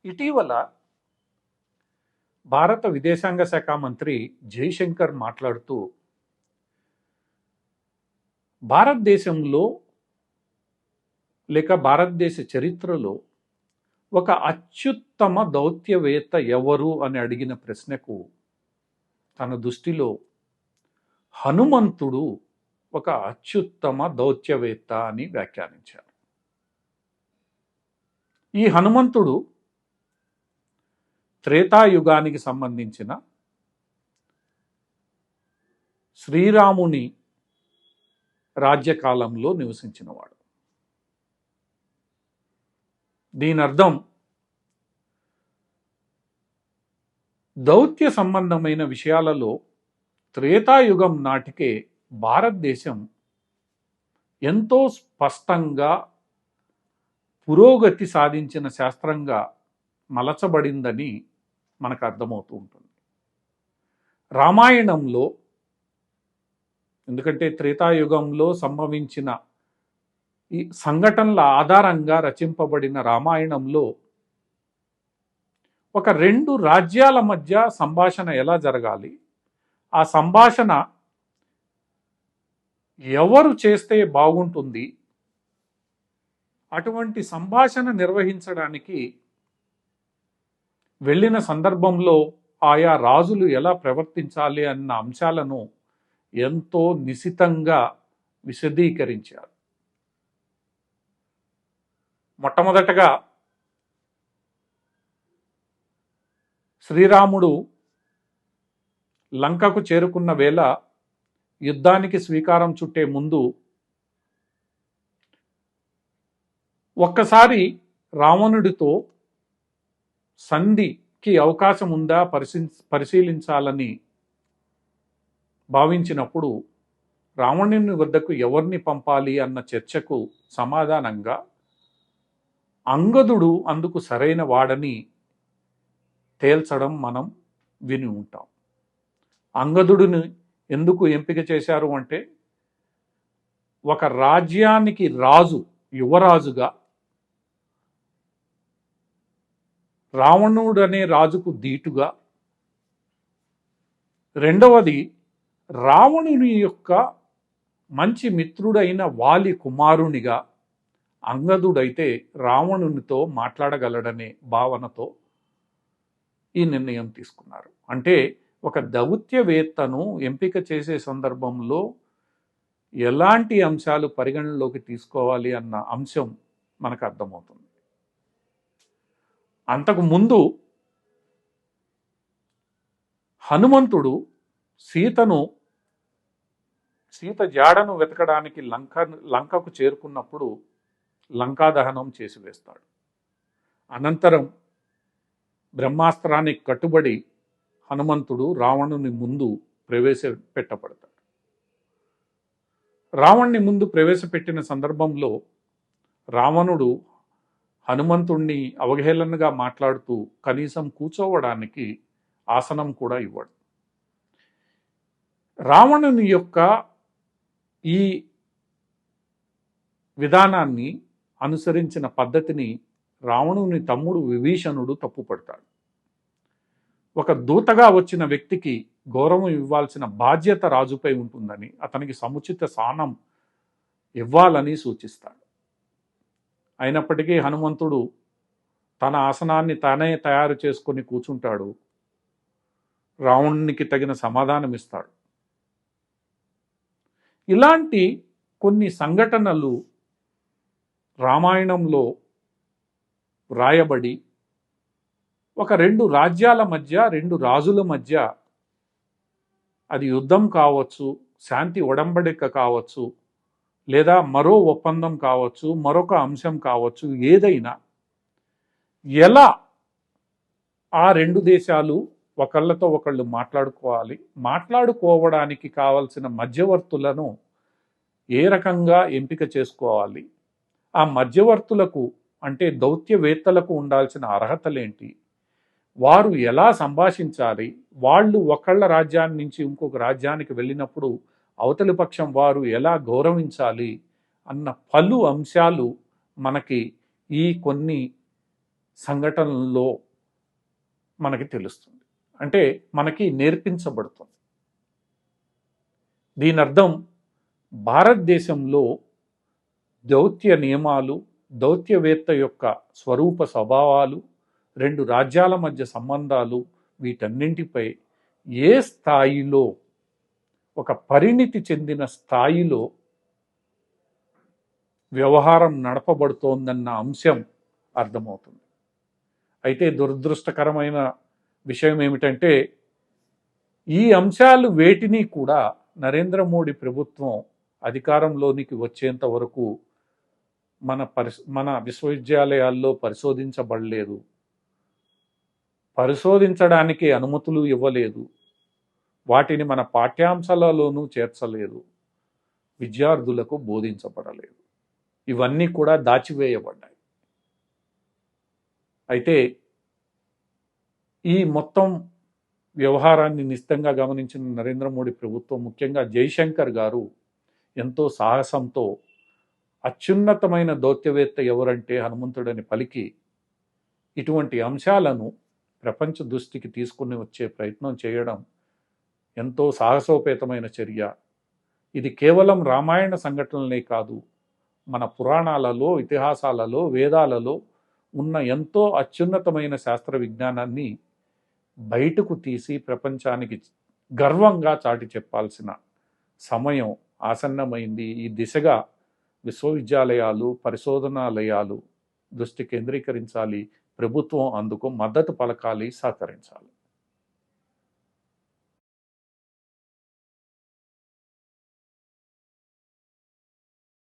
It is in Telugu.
ఇటీవల భారత విదేశాంగ శాఖ మంత్రి జైశంకర్ మాట్లాడుతూ భారతదేశంలో లేక భారతదేశ చరిత్రలో ఒక అత్యుత్తమ దౌత్యవేత్త ఎవరు అని అడిగిన ప్రశ్నకు తన దృష్టిలో హనుమంతుడు ఒక అత్యుత్తమ దౌత్యవేత్త అని వ్యాఖ్యానించారు. ఈ హనుమంతుడు త్రేతాయుగానికి సంబంధించిన శ్రీరాముని రాజ్యకాలంలో నివసించినవాడు. దీని అర్థం దౌత్య సంబంధమైన విషయాలలో త్రేతాయుగం నాటికే భారతదేశం ఎంతో స్పష్టంగా పురోగతి సాధించిన శాస్త్రంగా మలచబడిందని మనకు అర్థమవుతూ ఉంటుంది. రామాయణంలో, ఎందుకంటే త్రేతాయుగంలో సంభవించిన ఈ సంఘటనల ఆధారంగా రచింపబడిన రామాయణంలో ఒక రెండు రాజ్యాల మధ్య సంభాషణ ఎలా జరగాలి, ఆ సంభాషణ ఎవరు చేస్తే బాగుంటుంది, అటువంటి సంభాషణ నిర్వహించడానికి వెళ్ళిన సందర్భంలో ఆయా రాజులు ఎలా ప్రవర్తించాలి అన్న అంశాలను ఎంతో నిశితంగా విశదీకరించారు. మొట్టమొదటగా శ్రీరాముడు లంకకు చేరుకున్న వేళ యుద్ధానికి శ్రీకారం చుట్టే ముందు ఒక్కసారి రావణుడితో సంధికి అవకాశం ఉందా పరిశీలించాలని భావించినప్పుడు రావణుని వద్దకు ఎవరిని పంపాలి అన్న చర్చకు సమాధానంగా అంగదుడు అందుకు సరైన వాడని తేల్చడం మనం విని ఉంటాం. అంగదుడిని ఎందుకు ఎంపిక చేశారు అంటే, ఒక రాజ్యానికి రాజు, యువరాజుగా రావణుడు అనే రాజుకు ధీటుగా, రెండవది రావణుని యొక్క మంచి మిత్రుడైన వాలి కుమారునిగా అంగదుడైతే రావణునితో మాట్లాడగలడనే భావనతో ఈ నిర్ణయం తీసుకున్నారు. అంటే ఒక దౌత్యవేత్తను ఎంపిక చేసే సందర్భంలో ఎలాంటి అంశాలు పరిగణనలోకి తీసుకోవాలి అన్న అంశం మనకు అర్థమవుతుంది. అంతకు ముందు హనుమంతుడు సీత జాడను వెతకడానికి లంకకు చేరుకున్నప్పుడు లంకా దహనం చేసి వేస్తాడు. అనంతరం బ్రహ్మాస్త్రానికి కట్టుబడి హనుమంతుడు రావణుని ముందు ప్రవేశపెట్టబడతాడు. రావణుని ముందు ప్రవేశపెట్టిన సందర్భంలో రావణుడు హనుమంతుణ్ణి అవహేళనగా మాట్లాడుతూ కనీసం కూర్చోవడానికి ఆసనం కూడా ఇవ్వడు. రావణుని యొక్క ఈ విధానాన్ని అనుసరించిన పద్ధతిని రావణుని తమ్ముడు విభీషణుడు తప్పుపడతాడు. ఒక దూతగా వచ్చిన వ్యక్తికి గౌరవం ఇవ్వాల్సిన బాధ్యత రాజుపై ఉంటుందని, అతనికి సముచిత స్థానం ఇవ్వాలని సూచిస్తాడు. అయినప్పటికీ హనుమంతుడు తన ఆసనాన్ని తానే తయారు చేసుకొని కూర్చుంటాడు. రావణునికి తగిన సమాధానం ఇస్తాడు. ఇలాంటి కొన్ని సంఘటనలు రామాయణంలో వ్రాయబడి ఒక రెండు రాజ్యాల మధ్య, రెండు రాజుల మధ్య, అది యుద్ధం కావచ్చు, శాంతి ఒడంబడిక కావచ్చు, లేదా మరో ఒప్పందం కావచ్చు, మరొక అంశం కావచ్చు, ఏదైనా ఎలా ఆ రెండు దేశాలు ఒకళ్ళతో ఒకళ్ళు మాట్లాడుకోవడానికి కావలసిన మధ్యవర్తులను ఏ రకంగా ఎంపిక చేసుకోవాలి, ఆ మధ్యవర్తులకు అంటే దౌత్యవేత్తలకు ఉండాల్సిన అర్హతలేంటి, వారు ఎలా సంభాషించాలి, వాళ్ళు ఒకళ్ళ రాజ్యాన్ని నుంచి ఇంకొక రాజ్యానికి వెళ్ళినప్పుడు అవతలి పక్షం వారు ఎలా గౌరవించాలి అన్న పలు అంశాలు మనకి ఈ కొన్ని సంఘటనల్లో మనకి తెలుస్తుంది, అంటే మనకి నేర్పించబడుతుంది. దీని అర్థం భారతదేశంలో దౌత్య నియమాలు, దౌత్యవేత్త యొక్క స్వరూప స్వభావాలు, రెండు రాజ్యాల మధ్య సంబంధాలు, వీటన్నింటిపై ఏ స్థాయిలో, ఒక పరిణితి చెందిన స్థాయిలో వ్యవహారం నడపబడుతోందన్న అంశం అర్థమవుతుంది. అయితే దురదృష్టకరమైన విషయం ఏమిటంటే, ఈ అంశాలు వేటిని కూడా నరేంద్ర మోడీ ప్రభుత్వం అధికారంలోనికి వచ్చేంత వరకు మన విశ్వవిద్యాలయాల్లో పరిశోధించబడలేదు, పరిశోధించడానికి అనుమతులు ఇవ్వలేదు, వాటిని మన పాఠ్యాంశాలలోనూ చేర్చలేదు, విద్యార్థులకు బోధించబడలేదు. ఇవన్నీ కూడా దాచివేయబడ్డాయి. అయితే ఈ మొత్తం వ్యవహారాన్ని నిశితంగా గమనించిన నరేంద్ర మోడీ ప్రభుత్వం, ముఖ్యంగా జైశంకర్ గారు ఎంతో సాహసంతో అత్యున్నతమైన దౌత్యవేత్త ఎవరంటే హనుమంతుడని పలికి ఇటువంటి అంశాలను ప్రపంచ దృష్టికి తీసుకుని వచ్చే ప్రయత్నం చేయడం ఎంతో సాహసోపేతమైన చర్య. ఇది కేవలం రామాయణ సంఘటనలే కాదు, మన పురాణాలలో, ఇతిహాసాలలో, వేదాలలో ఉన్న ఎంతో అత్యున్నతమైన శాస్త్ర విజ్ఞానాన్ని బయటకు తీసి ప్రపంచానికి గర్వంగా చాటి చెప్పాల్సిన సమయం ఆసన్నమైంది. ఈ దిశగా విశ్వవిద్యాలయాలు, పరిశోధనాలయాలు దృష్టి కేంద్రీకరించాలి, ప్రభుత్వం అందుకు మద్దతు పలకాలి, సహకరించాలి.